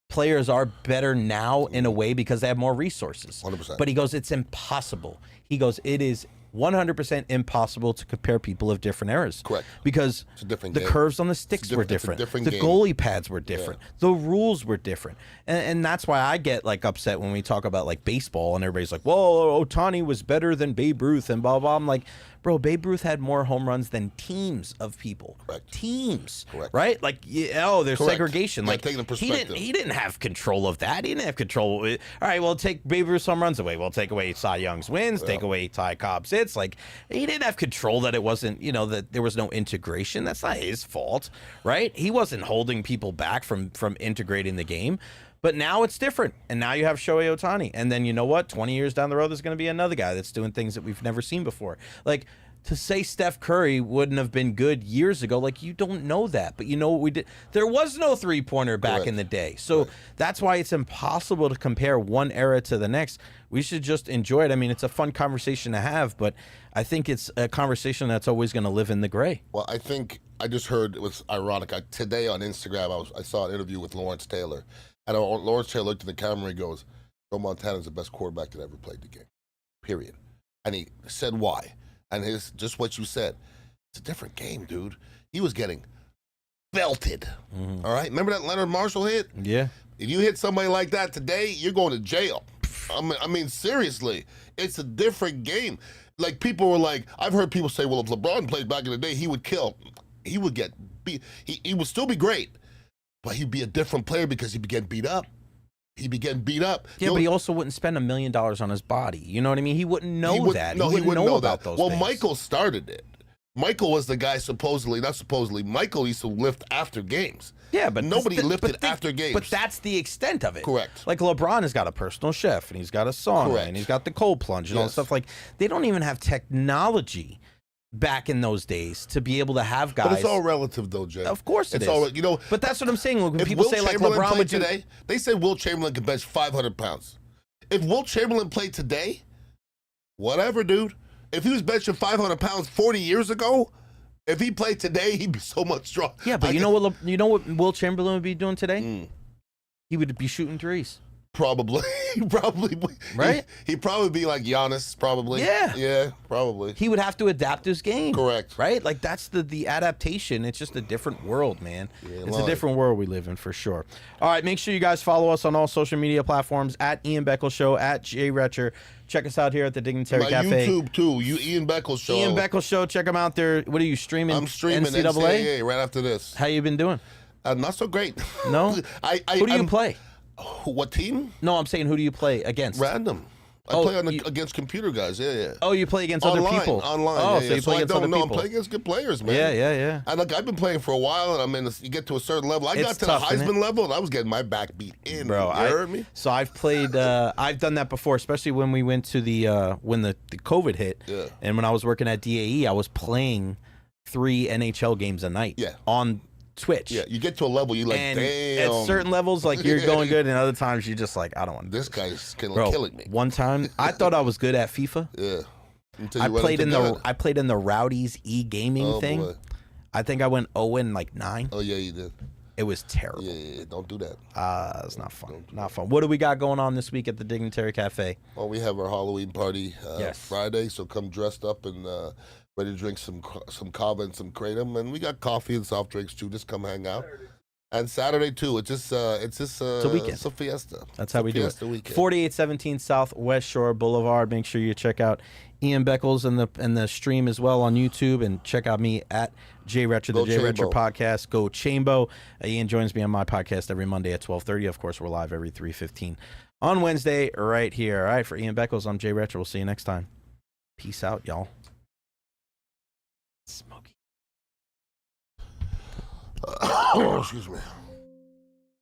players are better now in a way because they have more resources. 100%. But he goes, it's impossible. He goes, it is 100% impossible to compare people of different eras. Correct. Because it's a different the game. curves on the sticks were different. The game. Goalie pads were different. Yeah. The rules were different. And that's why I get like upset when we talk about like baseball and everybody's like, whoa, Ohtani was better than Babe Ruth and blah, blah. I'm like, bro, Babe Ruth had more home runs than teams of people. Correct. Teams. Correct. Right? Like, there's Correct. segregation. Yeah, like, taking the perspective. He didn't have control of that. He didn't have control. All right, well, take Babe Ruth's home runs away. We'll take away Cy Young's wins, take away Ty Cobb's hits. Like, he didn't have control that it wasn't, that there was no integration. That's not his fault, right? He wasn't holding people back from integrating the game. But now it's different, and now you have Shohei Ohtani. And then you know what? 20 years down the road, there's going to be another guy that's doing things that we've never seen before. Like, to say Steph Curry wouldn't have been good years ago, like, you don't know that. But you know what we did? There was no three-pointer back in the day. So that's why it's impossible to compare one era to the next. We should just enjoy it. I mean, it's a fun conversation to have, but I think it's a conversation that's always going to live in the gray. Well, I think I just heard, it was ironic. Today on Instagram, I saw an interview with Lawrence Taylor. And Lawrence Taylor looked at the camera and he goes, Joe Montana's the best quarterback that ever played the game, period. And he said why. And just what you said. It's a different game, dude. He was getting belted. Mm-hmm. All right? Remember that Leonard Marshall hit? Yeah. If you hit somebody like that today, you're going to jail. I mean, seriously. It's a different game. Like, people were like, I've heard people say, well, if LeBron played back in the day, he would kill. He would get beat. He would still be great. But he'd be a different player because he'd be getting beat up. He'd be getting beat up. Yeah, but he also wouldn't spend $1 million on his body. You know what I mean? He wouldn't know that. No, he wouldn't know about that. those well, things. Michael started it. Michael was the guy Michael used to lift after games. Yeah, but nobody lifted after games. But that's the extent of it. Correct. Like LeBron has got a personal chef, and he's got a sauna, and he's got the cold plunge, and all that stuff. Like, they don't even have technology back in those days to be able to have guys. But it's all relative, though, Jay. Of course it is. All, but that's what I'm saying. When people Will say like Chamberlain LeBron would today, they say Will Chamberlain can bench 500 pounds. If Will Chamberlain played today, whatever, dude. If he was benching 500 pounds 40 years ago, if he played today, he'd be so much stronger. Yeah, but you know what Will Chamberlain would be doing today? He would be shooting threes. Probably. Right? He'd probably be like Giannis, probably. Yeah, probably. He would have to adapt his game. Correct. Right? Like, that's the adaptation. It's just a different world, man. Yeah, it's a different world we live in, for sure. All right, make sure you guys follow us on all social media platforms, at Ian Beckles Show, at Jay Recher. Check us out here at the Dignitary Cafe. YouTube, too. Ian Beckles Show. Ian Beckles Show. Check him out there. What are you streaming? I'm streaming NCAA right after this. How you been doing? Not so great. No? Who do you play? What team? No, I'm saying, who do you play against? Random. I play against computer guys. Yeah. Oh, you play against other people? Online. Oh, yeah, so you play against other people. I'm playing against good players, man. Yeah. And look, I've been playing for a while, and I mean, you get to a certain level. I got to the Heisman level, and I was getting my back beat in. Bro, you heard me? So I've played. I've done that before, especially when we went to when the COVID hit. Yeah. And when I was working at DAE, I was playing 3 NHL games a night. Yeah. On Twitch. Yeah, you get to a level you like, and damn. At certain levels, like, you're going good, and other times you're just like, I don't want this guy's killing me. One time, I thought I was good at FIFA. Yeah. I played in the Rowdies e-gaming thing. Boy. I think I went 0-9. Oh yeah, you did. It was terrible. Yeah, don't do that. It's not fun. Not fun. What do we got going on this week at the Dignitary Cafe? Well, we have our Halloween party Friday, so come dressed up and ready to drink some kava and some kratom, and we got coffee and soft drinks too. Just come hang out. And Saturday too. It's a weekend. It's a fiesta. That's how we do it. Weekend. 4817 South West Shore Boulevard. Make sure you check out Ian Beckles and the stream as well on YouTube, and check out me at Jay Recher, the Jay Recher podcast. Go Chambo. Ian joins me on my podcast every Monday at 12:30. Of course, we're live every 3:15 on Wednesday right here. All right, for Ian Beckles, I'm Jay Recher. We'll see you next time. Peace out, y'all. Smoky. Excuse me.